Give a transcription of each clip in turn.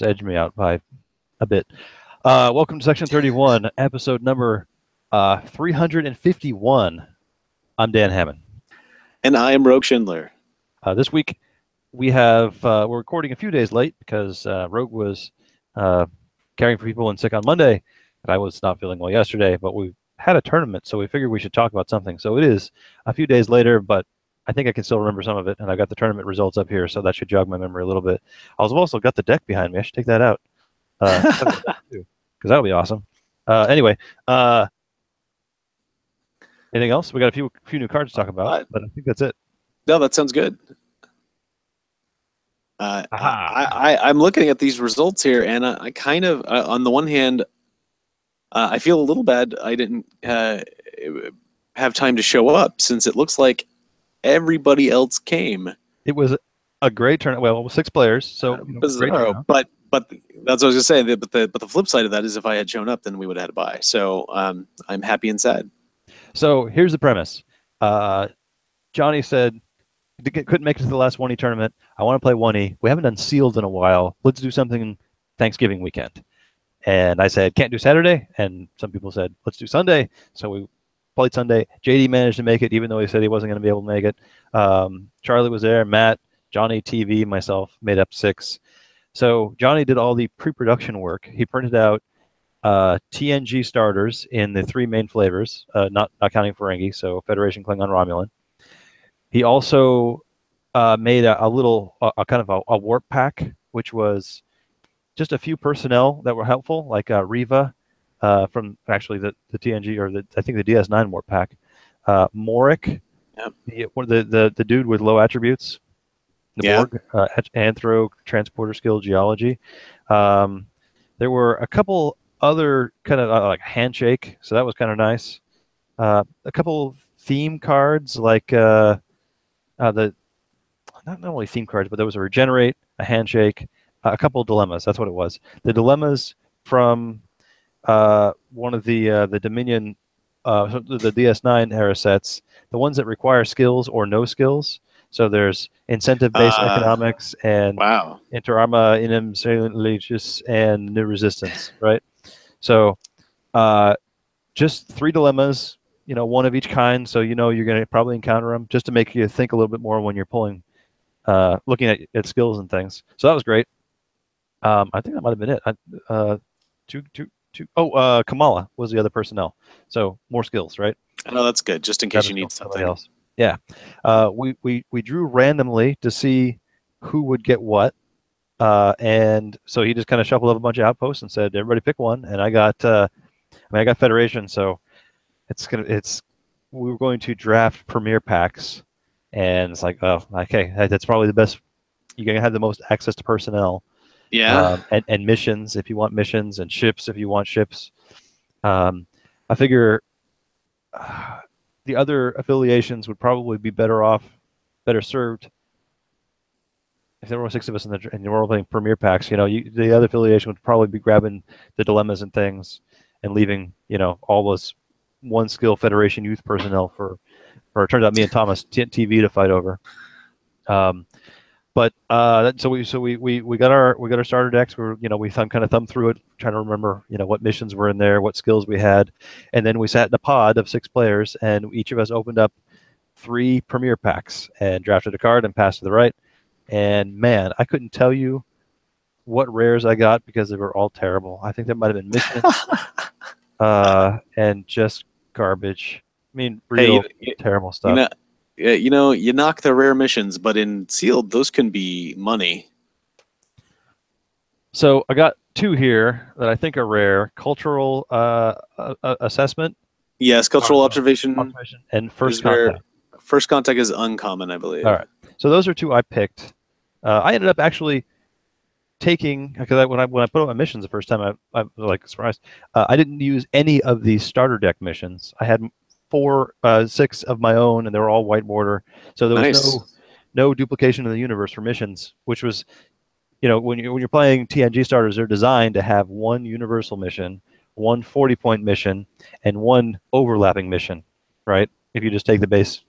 It's edged me out by a bit. Welcome to Section 31, episode number 351. I'm Dan Hammond. And I am Rogue Schindler. This week we have we're recording a few days late because Rogue was caring for people and sick on Monday, and I was not feeling well yesterday. But we had a tournament, so we figured we should talk about something. So it is a few days later, but I think I can still remember some of it, and I got the tournament results up here, so that should jog my memory a little bit. I've also got the deck behind me. I should take that out because that'll be awesome. Anyway, anything else? We got a few new cards to talk about, but I think that's it. No, that sounds good. I'm looking at these results here, and I kind of, on the one hand, I feel a little bad I didn't have time to show up, since it looks like everybody else came. It was a great tournament. Well, it was 6 players, so bizarro. But that's what I was gonna say. But the flip side of that is, if I had shown up, then we would have had to buy. So I'm happy and sad. So here's the premise. Johnny said couldn't make it to the last 1E tournament. I want to play 1E. We haven't done sealed in a while. Let's do something Thanksgiving weekend. And I said, can't do Saturday. And some people said, let's do Sunday. So we played Sunday. JD managed to make it, even though he said he wasn't going to be able to make it. Charlie was there. Matt, Johnny, TV, myself made up 6. So Johnny did all the pre-production work. He printed out TNG starters in the 3 main flavors, not counting Ferengi, so Federation, Klingon, Romulan. He also made a little kind of a warp pack, which was just a few personnel that were helpful, like Riva from actually the TNG, or I think the DS9 warp pack. Morik, yep. the dude with low attributes. The Borg, Anthro, Transporter Skill, Geology. There were a couple other kind of like Handshake, so that was kind of nice. A couple theme cards, like not only theme cards, but there was a Regenerate, a Handshake, a couple of Dilemmas. That's what it was. The Dilemmas from one of the Dominion, the DS9 era sets, the ones that require skills or no skills. So there's incentive-based economics and Interarma, Inem, Salient Legius, and New Resistance, right? So just 3 dilemmas, one of each kind, so you're going to probably encounter them, just to make you think a little bit more when you're pulling, looking at skills and things. So that was great. I think that might have been it. Kamala was the other personnel, so more skills, right? Oh, that's good, just in case you need something else. Yeah, we drew randomly to see who would get what, and so he just kind of shuffled up a bunch of outposts and said, "Everybody pick one." And I got Federation, so we were going to draft Premier packs, and it's like, oh, okay, that's probably the best. You're gonna have the most access to personnel, and missions if you want missions, and ships if you want ships. I figure. The other affiliations would probably be better served if there were 6 of us and you were all playing Premier packs. The other affiliation would probably be grabbing the dilemmas and things and leaving, all those 1 skill Federation youth personnel for it turns out me and Thomas TV to fight over. But so we got our starter decks. We kind of thumbed through it, trying to remember what missions were in there, what skills we had, and then we sat in a pod of 6 players, and each of us opened up 3 Premier packs and drafted a card and passed to the right. And man, I couldn't tell you what rares I got because they were all terrible. I think that might have been missions and just garbage. I mean, real terrible stuff. You knock the rare missions, but in sealed, those can be money. So I got 2 here that I think are rare. Cultural assessment. Yes, cultural observation and first contact. First contact is uncommon, I believe. All right. So those are 2 I picked. I ended up actually taking, because when I put up my missions the first time, I was like surprised. I didn't use any of these starter deck missions. I had 6 of my own, and they were all white border, so there was no duplication of the universe for missions, which was, when you're playing TNG starters, they're designed to have 1 universal mission, 1 40-point mission, and 1 overlapping mission, right? If you just take the base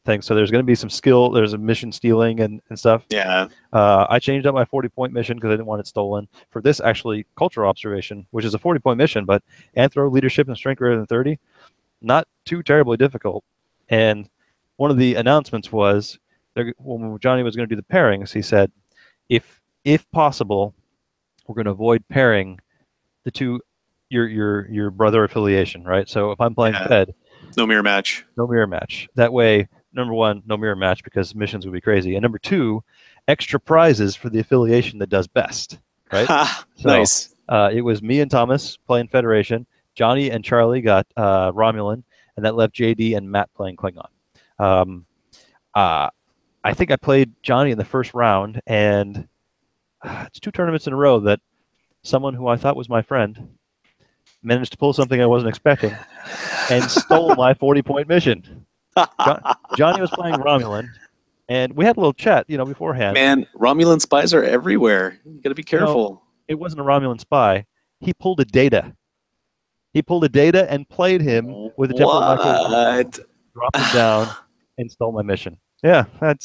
things. So there's going to be some skill. There's a mission stealing and stuff. Yeah. I changed up my 40-point mission because I didn't want it stolen. For this, actually, cultural observation, which is a 40-point mission, but anthro, leadership, and strength greater than 30, not too terribly difficult. And one of the announcements was, when Johnny was going to do the pairings, he said, if possible, we're going to avoid pairing the two, your brother affiliation, right? So if I'm playing Fed, no mirror match. no mirror match. That way, number one, no mirror match because missions would be crazy, and number two, extra prizes for the affiliation that does best, right? So, nice. It was me and Thomas playing Federation. Johnny and Charlie got Romulan, and that left JD and Matt playing Klingon. I think I played Johnny in the first round, and it's 2 tournaments in a row that someone who I thought was my friend managed to pull something I wasn't expecting and stole my 40-point mission. Johnny was playing Romulan, and we had a little chat, beforehand. Man, Romulan spies are everywhere. You got to be careful. It wasn't a Romulan spy. He pulled a Data. He pulled a Data and played him with a temporal micro, dropped him down, and stole my mission. Yeah, that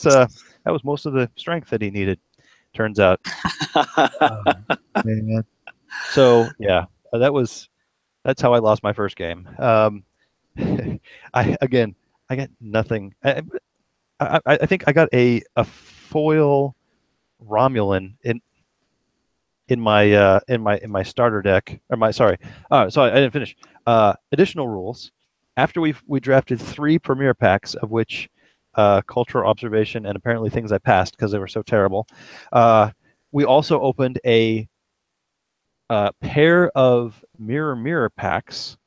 was most of the strength that he needed, turns out. Man. So yeah, that's how I lost my first game. I got nothing. I think I got a foil Romulan in my starter deck, or sorry, I didn't finish. Additional rules. After we drafted 3 premier packs, of which cultural observation and apparently things I passed because they were so terrible. We also opened a pair of mirror packs.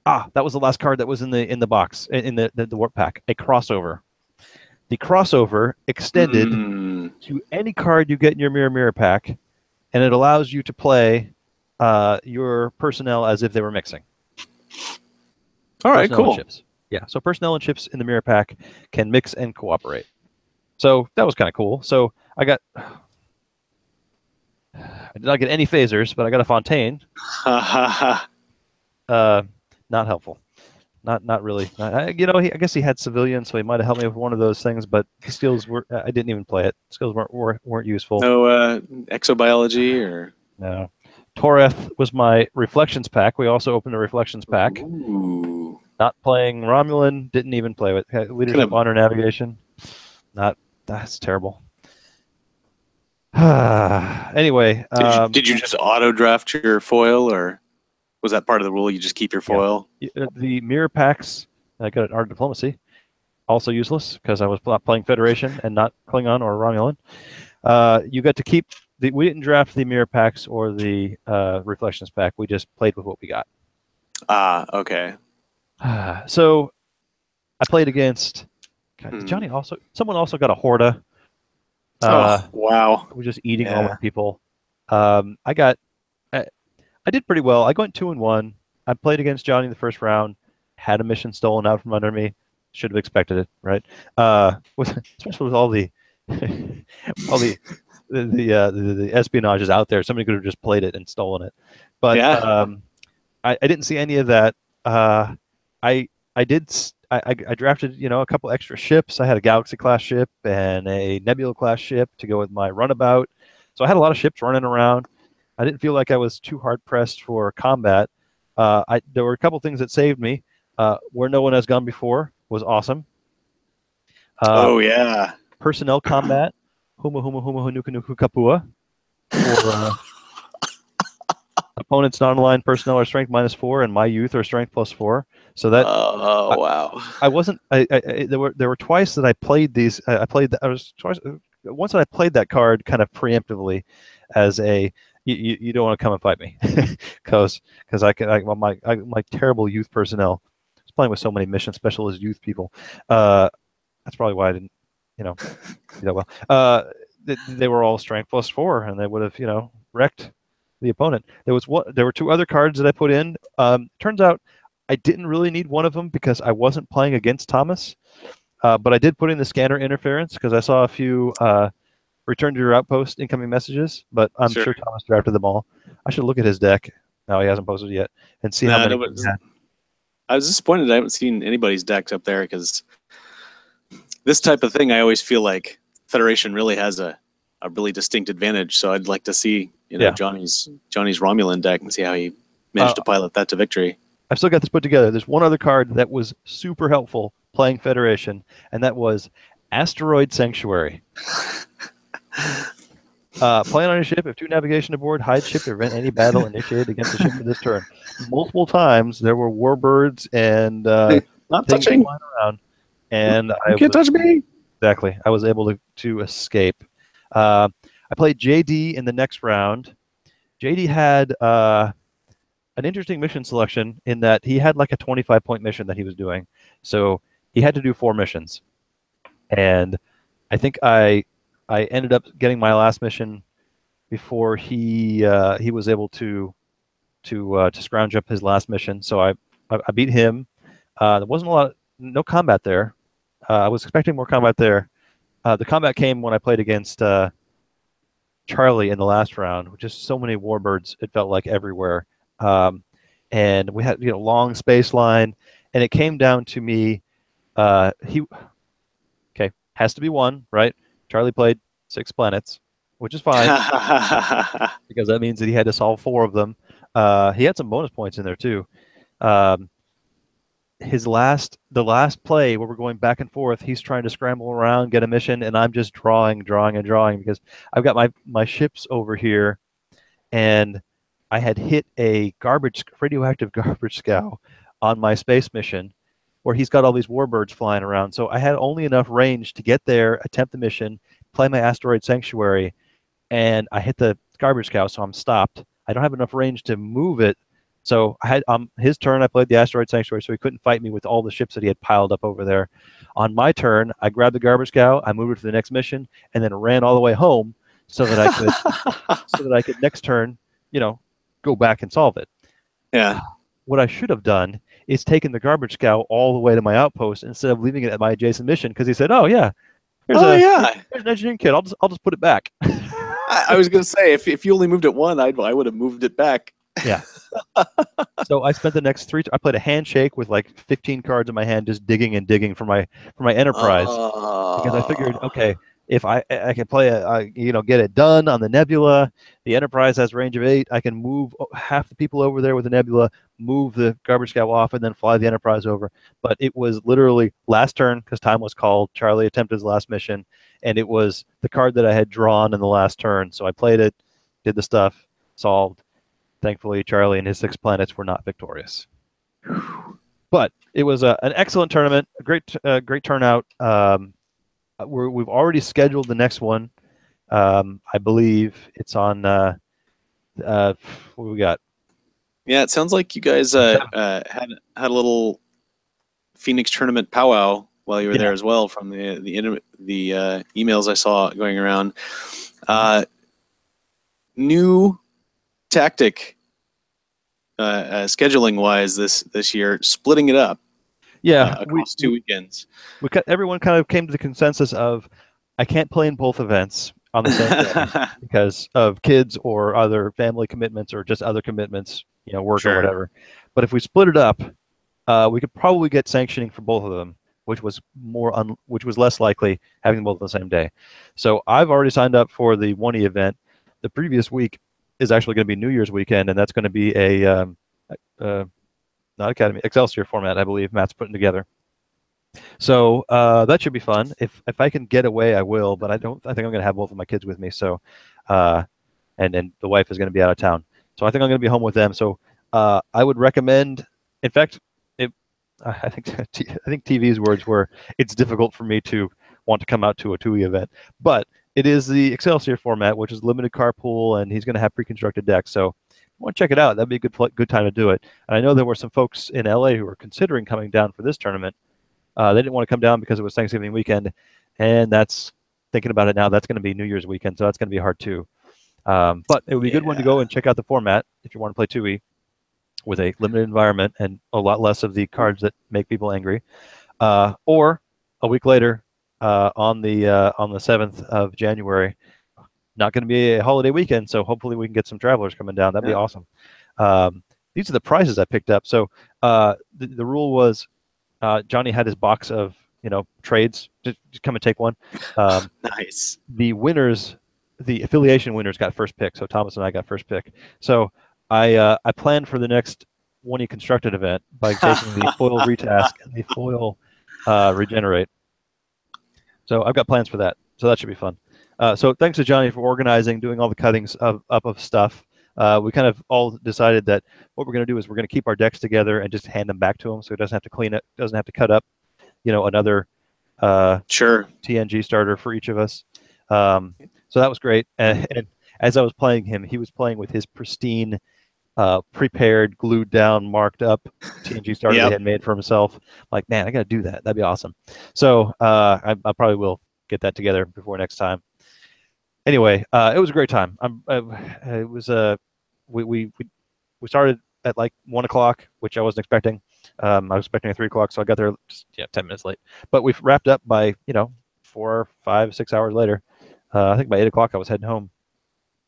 That was the last card that was in the box, in the warp pack. A crossover. The crossover extended to any card you get in your mirror pack, and it allows you to play your personnel as if they were mixing. All right, cool. Yeah, so personnel and ships in the mirror pack can mix and cooperate. So that was kind of cool. So I did not get any phasers, but I got a Fontaine. Not helpful. Not really. I guess he had civilians, so he might have helped me with one of those things. But the skills I didn't even play it. Skills weren't useful. No exobiology or no. Toreth was my reflections pack. We also opened a reflections pack. Ooh. Not playing Romulan. Didn't even play with leadership, honor, navigation. That's terrible. Anyway, did you just auto draft your foil, or was that part of the rule? You just keep your foil. Yeah. The mirror packs I got at Art Diplomacy, also useless because I was playing Federation and not Klingon or Romulan. You got to keep we didn't draft the mirror packs or the reflections pack. We just played with what we got. Okay. So I played against Johnny. Someone also got a Horda. Wow. We're just eating all my people. I did pretty well. I went 2-1. I played against Johnny in the first round. Had a mission stolen out from under me. Should have expected it, right? Especially with all the the espionage is out there. Somebody could have just played it and stolen it. But I didn't see any of that. I drafted a couple extra ships. I had a Galaxy class ship and a Nebula class ship to go with my runabout. So I had a lot of ships running around. I didn't feel like I was too hard pressed for combat. There were a couple things that saved me. Where no one has gone before was awesome. Personnel combat. Huma huma huma hunuka nuku kapua. For opponents non-aligned personnel are strength -4 and my youth are strength +4. So that wow. I wasn't. There were twice that I played these. Once I played that card kind of preemptively, as a you don't want to come and fight me, because my terrible youth personnel. I was playing with so many mission specialist youth people. That's probably why I didn't do that well. They were all strength +4, and they would have wrecked the opponent. There were 2 other cards that I put in. Turns out I didn't really need one of them because I wasn't playing against Thomas. But I did put in the scanner interference because I saw a few return to your outpost incoming messages, but I'm sure Thomas drafted them all. I should look at his deck. No, he hasn't posted yet, and see how many he had. I was disappointed I haven't seen anybody's decks up there because this type of thing, I always feel like Federation really has a really distinct advantage. So I'd like to see, Yeah. Johnny's Romulan deck and see how he Uh, managed to pilot that to victory. I've still got this put together. There's one other card that was super helpful playing Federation, and that was Asteroid Sanctuary. Plan on your ship. If 2 navigation aboard, hide ship to prevent any battle initiated against the ship for this turn. Multiple times there were warbirds and Not things touching. flying around, and You can't touch me. exactly. I was able to escape. I played JD in the next round. JD had an interesting mission selection in that he had like a 25-point mission that he was doing. So he had to do 4 missions. And I think I ended up getting my last mission before he was able to scrounge up his last mission. So I beat him. There wasn't no combat there. I was expecting more combat there. The combat came when I played against Charlie in the last round, which is so many warbirds. It felt like everywhere. And we had long space line, and it came down to me. He has to be 1, right? Charlie played 6 planets, which is fine because that means that he had to solve 4 of them. He had some bonus points in there too. Um, the last play where we're going back and forth, he's trying to scramble around, get a mission, and I'm just drawing because I've got my ships over here, and I had hit a radioactive garbage scow on my space mission where he's got all these warbirds flying around. So I had only enough range to get there, attempt the mission, play my asteroid sanctuary, and I hit the garbage scow, so I'm stopped. I don't have enough range to move it. So I had his turn, I played the asteroid sanctuary, so he couldn't fight me with all the ships that he had piled up over there. On my turn, I grabbed the garbage scow, I moved it to the next mission, and then ran all the way home so that I could next turn, go back and solve it. Yeah. What I should have done is taken the garbage scow all the way to my outpost instead of leaving it at my adjacent mission, because he said, "Oh yeah, here's an engineering kit. I'll just put it back." I was going to say, if you only moved it 1, I would have moved it back. Yeah. So I spent the next 3. I played a handshake with like 15 cards in my hand, just digging and digging for my Enterprise, because I figured, okay, if I can play get it done on the Nebula. The Enterprise has range of 8. I can move half the people over there with the Nebula, move the garbage scow off, and then fly the Enterprise over. But it was literally last turn because time was called. Charlie attempted his last mission, and it was the card that I had drawn in the last turn. So I played it, did the stuff, solved. Thankfully, Charlie and his 6 planets were not victorious. But it was an excellent tournament, a great turnout. We've already scheduled the next one. I believe it's on. What we got? Yeah, it sounds like you guys had a little Phoenix tournament powwow while you were there as well, from the emails I saw going around. New tactic, scheduling wise this year, splitting it up. Across 2 weekends. Everyone kind of came to the consensus of, I can't play in both events on the same day because of kids or other family commitments or just other commitments, work or whatever. But if we split it up, we could probably get sanctioning for both of them, which was less likely having them both on the same day. So I've already signed up for the 1E event. The previous week is actually going to be New Year's weekend, and that's going to be a not Academy, Excelsior format, I believe Matt's putting together. So that should be fun. If I can get away, I will, but I think I'm going to have both of my kids with me. So, and the wife is going to be out of town. So I think I'm going to be home with them. So I would recommend, in fact, I think TV's words were, it's difficult for me to want to come out to a 2E event, but it is the Excelsior format, which is limited car pool, and he's going to have pre-constructed decks. So if you want to check it out, that'd be a good time to do it. And I know there were some folks in LA who were considering coming down for this tournament. They didn't want to come down because it was Thanksgiving weekend, and that's, thinking about it now, that's going to be New Year's weekend, so that's going to be hard too. But it would be a good one to go and check out the format if you want to play 2E with a limited environment and a lot less of the cards that make people angry. Or a week later, on the 7th of January, not going to be a holiday weekend, so hopefully we can get some travelers coming down. That'd be awesome. These are the prizes I picked up. So the rule was, Johnny had his box of trades. Just come and take one. Um, Nice. the winners, the affiliation winners, got first pick. So Thomas and I got first pick. So I planned for the next one he constructed event by taking the foil retask and the foil regenerate. So I've got plans for that. So that should be fun. So thanks to Johnny for organizing, doing all the cuttings of stuff. We kind of all decided that what we're going to do is we're going to keep our decks together and just hand them back to him, so he doesn't have to clean it, doesn't have to cut up, another Sure. TNG starter for each of us. So that was great. And as I was playing him, he was playing with his pristine, prepared, glued down, marked up TNG starter that he Yep. had made for himself. Like, man, I got to do that. That'd be awesome. So I probably will get that together before next time. Anyway, it was a great time. It was we started at like 1 o'clock, which I wasn't expecting. I was expecting at 3 o'clock, so I got there just 10 minutes late. But we wrapped up by 4, 5, 6 hours later. I think by 8 o'clock I was heading home,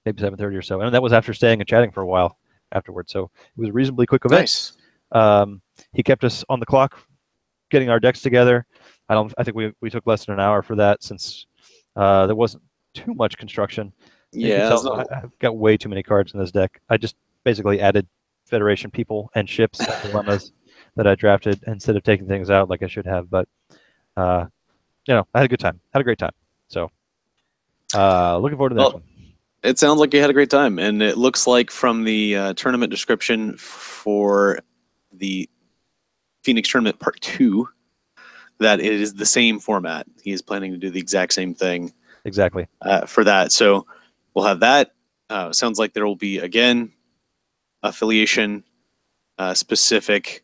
maybe 7:30 or so, and that was after staying and chatting for a while afterwards. So it was a reasonably quick event. Nice. He kept us on the clock, getting our decks together. I think we took less than an hour for that, since there wasn't too much construction. You can Yeah. tell I've got way too many cards in this deck. I just basically added Federation people and ships and dilemmas that I drafted instead of taking things out like I should have. But I had a good time. Had a great time. So looking forward to the next one. It sounds like you had a great time, and it looks like from the tournament description for the Phoenix Tournament Part 2 that it is the same format. He is planning to do the exact same thing. Exactly. For that. So we'll have that. Sounds like there will be, again, affiliation specific,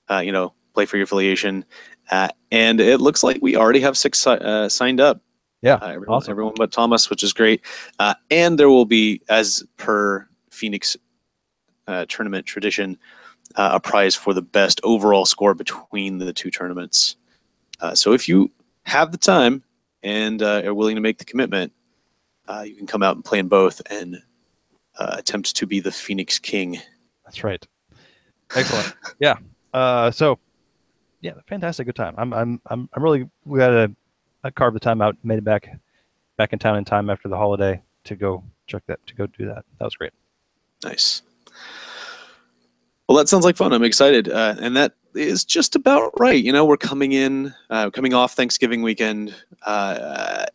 play for your affiliation. And it looks like we already have 6 signed up. Yeah, everyone but Thomas, which is great. And there will be, as per Phoenix tournament tradition, a prize for the best overall score between the two tournaments. So if you have the time and are willing to make the commitment, you can come out and play in both and attempt to be the Phoenix King. That's right. Excellent. Yeah. So, yeah, fantastic, good time. I'm really glad I carved the time out, made it back in town in time after the holiday to go do that. That was great. Nice. Well, that sounds like fun. I'm excited, and that is just about right. We're coming off Thanksgiving weekend.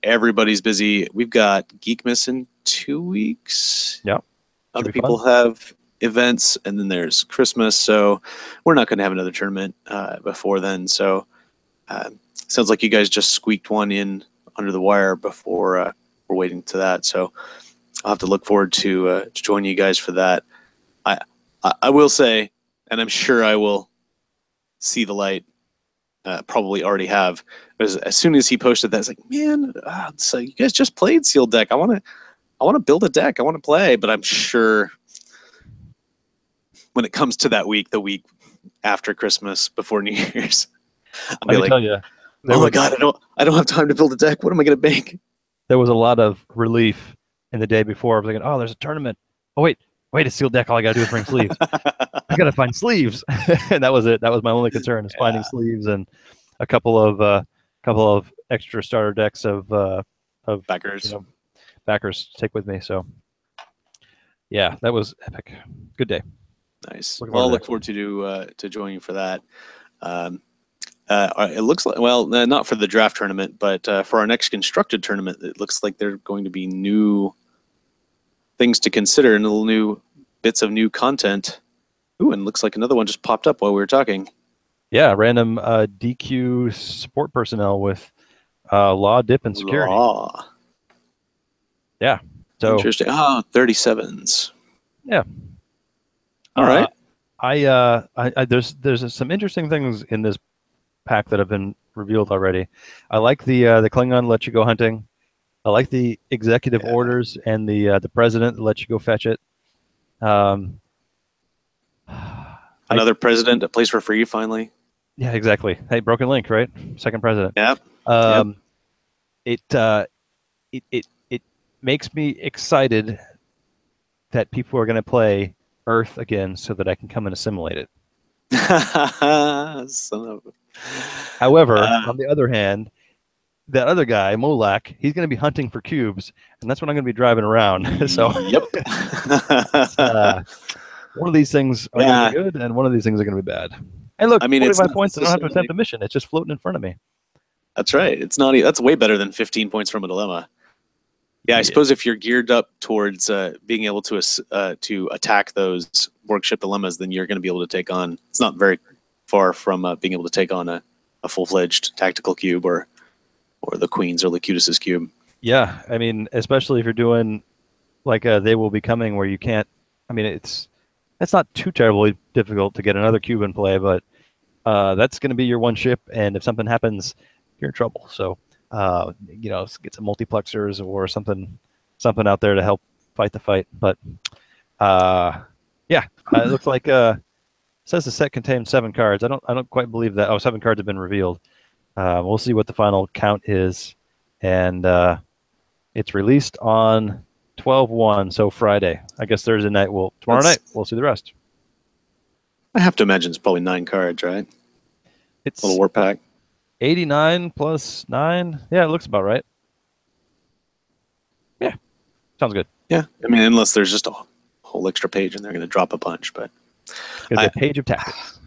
Everybody's busy. We've got Geekmas in 2 weeks. Yeah. Other people have events, and then there's Christmas. So we're not going to have another tournament before then. So sounds like you guys just squeaked one in under the wire before we're waiting to that. So I'll have to look forward to joining you guys for that. I will say, and I'm sure I will see the light, probably already have, as soon as he posted that, it's like, man, so you guys just played Sealed Deck. I want to build a deck. I want to play, but I'm sure when it comes to that week, the week after Christmas, before New Year's, I'll be like, tell you, oh my God, I don't have time to build a deck. What am I going to make? There was a lot of relief in the day before. I was like, oh, there's a tournament. Oh, wait, a Sealed Deck. All I got to do is bring sleeves. I got to find sleeves. And that was it. That was my only concern, is finding sleeves and a couple of extra starter decks of backers. Backers to take with me. So, yeah, that was epic. Good day. Nice. Well, I'll look forward to joining you for that. It looks like, well, not for the draft tournament, but for our next constructed tournament, it looks like there are going to be new things to consider and little new bits of new content. Ooh, and looks like another one just popped up while we were talking. Yeah, random DQ support personnel with law, dip, and security. Law. Yeah. So interesting. 37s. Yeah. All right. There's some interesting things in this pack that have been revealed already. I like the Klingon let you go hunting. I like the executive orders and the president that lets you go fetch it. Another president that plays for free finally. Yeah, exactly. Hey, Broken Link, right? Second president. Yeah. It makes me excited that people are going to play Earth again so that I can come and assimilate it. Son of However, on the other hand, that other guy, Molak, he's going to be hunting for cubes, and that's when I'm going to be driving around. So yep. it's, one of these things are going to Yeah. be good, and one of these things are going to be bad. And look, I mean, it's 45 not points, I don't have to necessarily. attempt a mission. It's just floating in front of me. That's right. It's not. That's way better than 15 points from a dilemma. Yeah, I Yeah. suppose if you're geared up towards being able to attack those workship dilemmas, then you're going to be able to take on. It's not very far from being able to take on a full fledged tactical cube or the Queen's or Locutus's cube. Yeah, I mean, especially if you're doing like They Will Be Coming, where you can't. I mean, it's not too terribly difficult to get another cube in play, but that's going to be your one ship, and if something happens, you're in trouble. So, get some multiplexers or something out there to help fight the fight. But yeah, it looks like it says the set contains 7 cards. I don't quite believe that. Oh, 7 cards have been revealed. We'll see what the final count is, and it's released on 12/1, so Friday. I guess Thursday night. Tomorrow night we'll see the rest. I have to imagine it's probably 9 cards, right? It's Little war pack. 89 plus 9. Yeah, it looks about right. Yeah, sounds good. Yeah, I mean, unless there's just a whole extra page and they're going to drop a punch, but It's going to be a page of tactics.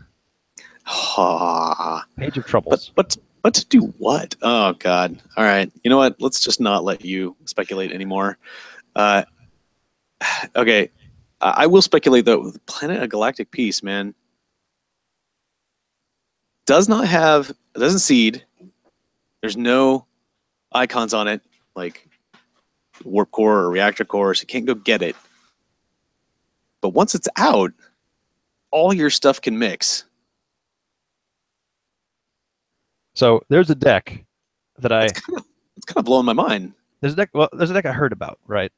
Page of troubles. But to do what? Oh God! All right, you know what? Let's just not let you speculate anymore. Okay, I will speculate though. Planet of Galactic Peace, man, doesn't seed. There's no icons on it like warp core or reactor core, so you can't go get it. But once it's out, all your stuff can mix. So there's a deck that It's kind of blowing my mind. there's a deck. Well, there's a deck I heard about. Right.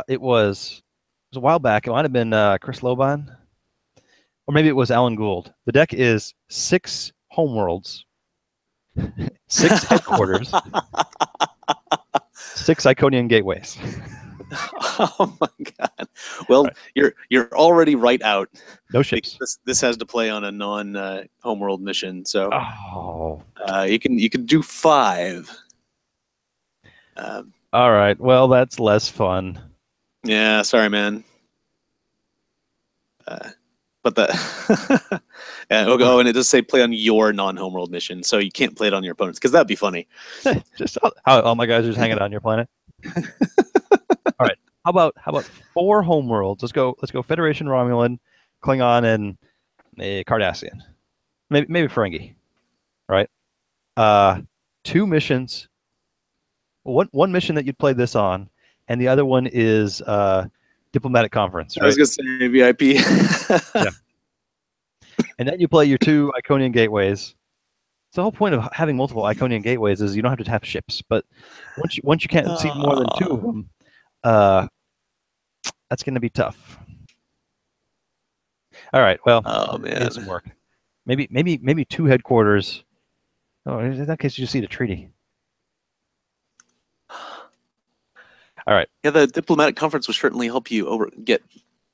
It was a while back. It might have been Chris Loban, or maybe it was Alan Gould. The deck is 6 homeworlds, 6 headquarters, 6 Iconian gateways. Oh my God! Well, right. you're already right out. No ships. This has to play on a non homeworld mission, so you can do 5. All right. Well, that's less fun. Yeah, sorry, man. But the and it does say play on your non-homeworld mission, so you can't play it on your opponents because that'd be funny. Just all my guys are just hanging out on your planet. All right. How about 4 homeworlds? Let's go Federation Romulan, Klingon, and Cardassian. Maybe Ferengi. Right. 2 missions. One mission that you'd play this on, and the other one is diplomatic conference. Right? I was gonna say VIP. Yeah. And then you play your 2 Iconian gateways. So the whole point of having multiple Iconian gateways is you don't have to have ships. But once you can't see more than 2 of them, that's going to be tough. All right. Well, man, some work. Maybe 2 headquarters. Oh, in that case, you just need a treaty. All right. Yeah, the diplomatic conference will certainly help you get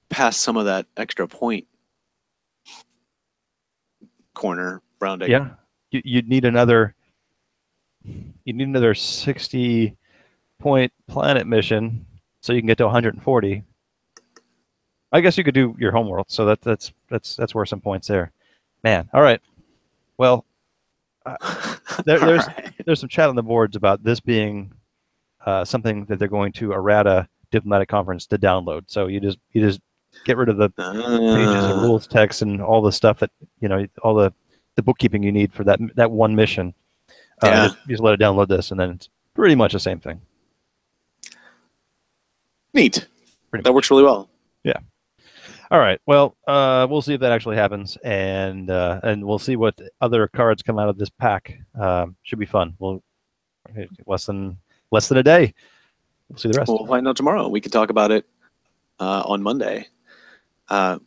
past some of that extra point corner rounding. Yeah, you'd need another 60-point planet mission so you can get to 140. I guess you could do your homeworld, so that's worth some points there. Man, all right. Well, there's some chat on the boards about this being something that they're going to errata diplomatic conference to download. So you just get rid of the pages of rules text and all the stuff that all the bookkeeping you need for that one mission. Just let it download this, and then it's pretty much the same thing. Neat. That works really well. Yeah. All right. Well, we'll see if that actually happens, and we'll see what other cards come out of this pack. Should be fun. Less than a day. We'll see the rest. We'll find out tomorrow. We can talk about it on Monday. Are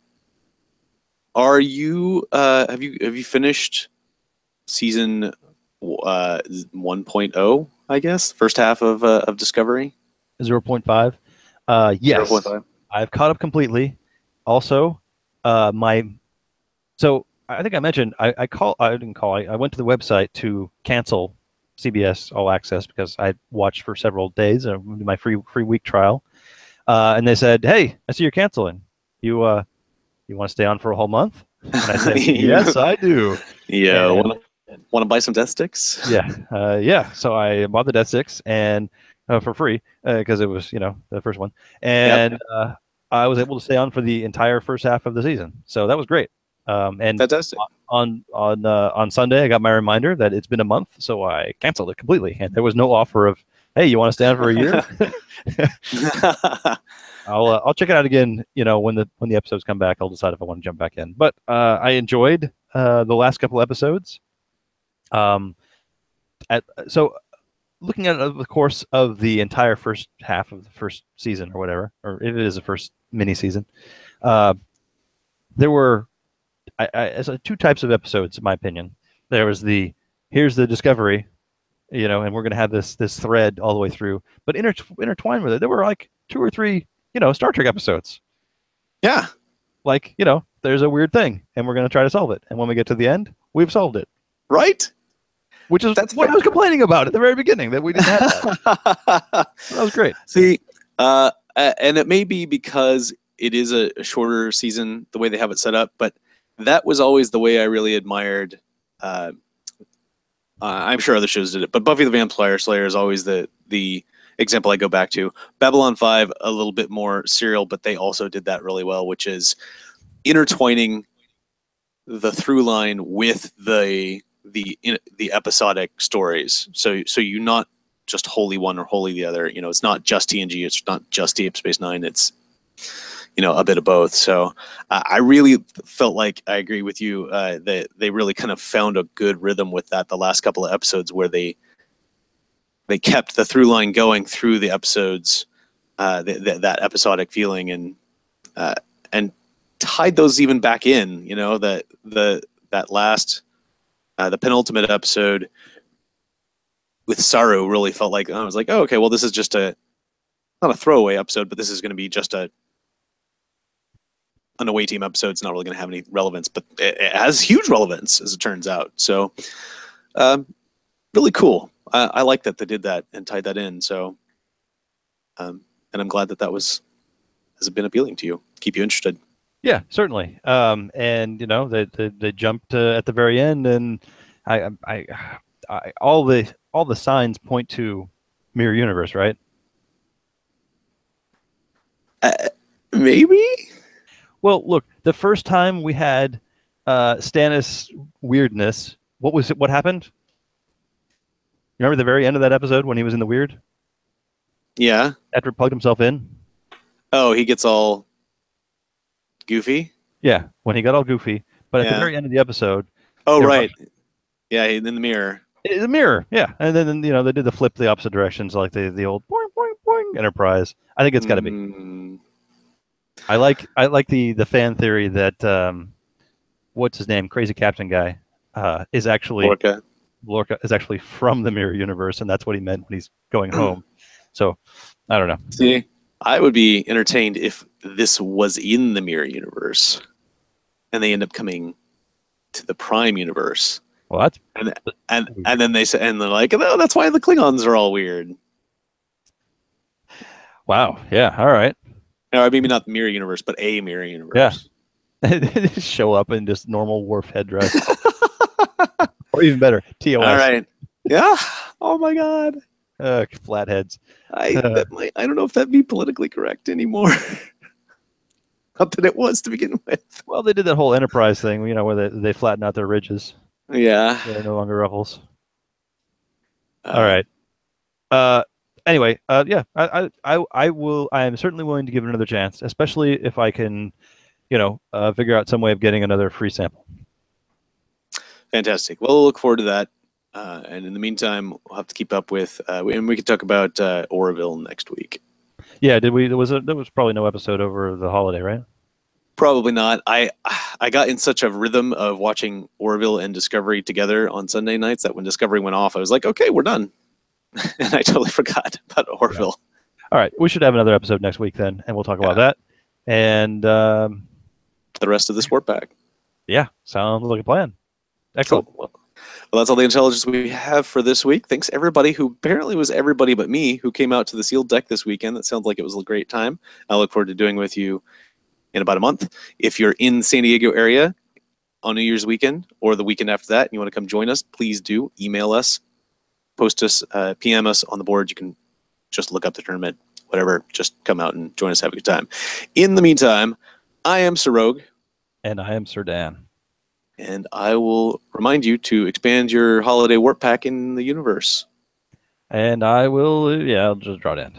you? Have you finished season 1.0? I guess first half of Discovery. 0.5. Yes. 0.5. I've caught up completely. Also, so I think I mentioned I didn't call. I went to the website to cancel CBS All Access because I watched for several days, my free week trial, and they said, "Hey, I see you're canceling. You want to stay on for a whole month?" And I said, "Yes, I do." Yeah, And want to buy some death sticks? yeah. So I bought the Death Six and for free because it was the first one, Yep, and I was able to stay on for the entire first half of the season. So that was great. And fantastic. on Sunday, I got my reminder that it's been a month, so I canceled it completely, and there was no offer of, "Hey, you want to stay on for a year?" I'll check it out again. When the episodes come back, I'll decide if I want to jump back in. But I enjoyed the last couple episodes. Um, so looking at the course of the entire first half of the first season or whatever, or if it is the first mini season, uh, there were two types of episodes, in my opinion. There was here's the discovery, and we're going to have this thread all the way through, but intertwined with it, there were like two or three, Star Trek episodes. Yeah, Like, there's a weird thing, and we're going to try to solve it. And when we get to the end, we've solved it. right. Which is That's what I was complaining about at the very beginning, that we didn't have that. That was great. See, and it may be because it is a shorter season, the way they have it set up, but that was always the way I really admired. Uh, I'm sure other shows did it, but Buffy the Vampire Slayer is always the example I go back to. Babylon 5, a little bit more serial, but they also did that really well, which is intertwining the through line with the episodic stories. So you're not just wholly one or wholly the other. It's not just TNG. It's not just Deep Space Nine. It's a bit of both. So I really felt like I agree with you that they really kind of found a good rhythm with that. The last couple of episodes where they kept the through line going through the episodes, that episodic feeling, and tied those even back in. That last the penultimate episode with Saru really felt like I was like, oh, okay, well, this is just not a throwaway episode, but this is going to be just an away team episode. It's not really going to have any relevance, but it has huge relevance as it turns out. So, really cool. I like that they did that and tied that in. So, and I'm glad that has been appealing to you, keep you interested. Yeah, certainly. And they jumped at the very end, and all the signs point to mirror universe, right? Uh, Maybe. Well, look, the first time we had Stannis weirdness, what happened? You remember the very end of that episode when he was in the weird? Yeah. After he plugged himself in? Oh, he gets all goofy. Yeah, when he got all goofy. But at the Yeah. very end of the episode, Oh, right. Yeah, in the mirror. The mirror, yeah. And then they did the flip the opposite directions, like the old boing boing boing Enterprise. I think it's got to be. I like the fan theory that what's his name, Crazy Captain guy, is actually Lorca is actually from the mirror universe, and that's what he meant when he's going home. So I don't know. See, I would be entertained if this was in the mirror universe, and they end up coming to the Prime universe. Well, that's and then they say, and they're like, oh, that's why the Klingons are all weird. Wow. Yeah. All right. No, maybe not the mirror universe, but a mirror universe. Yeah. Show up in just normal Worf headdress, or even better, TOS. All right. Yeah. Oh my God. Flatheads. I don't know if that'd be politically correct anymore. Not that it was to begin with. Well, they did that whole Enterprise thing, where they flatten out their ridges. Yeah. They're no longer ruffles. All right. Anyway, yeah, I will. I am certainly willing to give it another chance, especially if I can, figure out some way of getting another free sample. Fantastic. Well, we'll look forward to that. And in the meantime, we'll have to keep up with, and we can talk about Orville next week. Yeah, did we? There was probably no episode over the holiday, right? Probably not. I got in such a rhythm of watching Orville and Discovery together on Sunday nights that when Discovery went off, I was like, okay, we're done. And I totally forgot about Orville. Yeah. All right, we should have another episode next week then, and we'll talk about that. And the rest of the sport bag. Yeah, sounds like a plan. Excellent. Cool. Well, that's all the intelligence we have for this week. Thanks everybody who apparently was everybody but me who came out to the sealed deck this weekend. That sounds like it was a great time. I look forward to doing with you in about a month. If you're in the San Diego area on New Year's weekend or the weekend after that and you want to come join us, please do email us, post us, PM us on the board. You can just look up the tournament, whatever. Just come out and join us, have a good time. In the meantime, I am Sir Rogue. And I am Sir Dan. And I will remind you to expand your holiday warp pack in the universe. And I will, yeah, I'll just draw it in.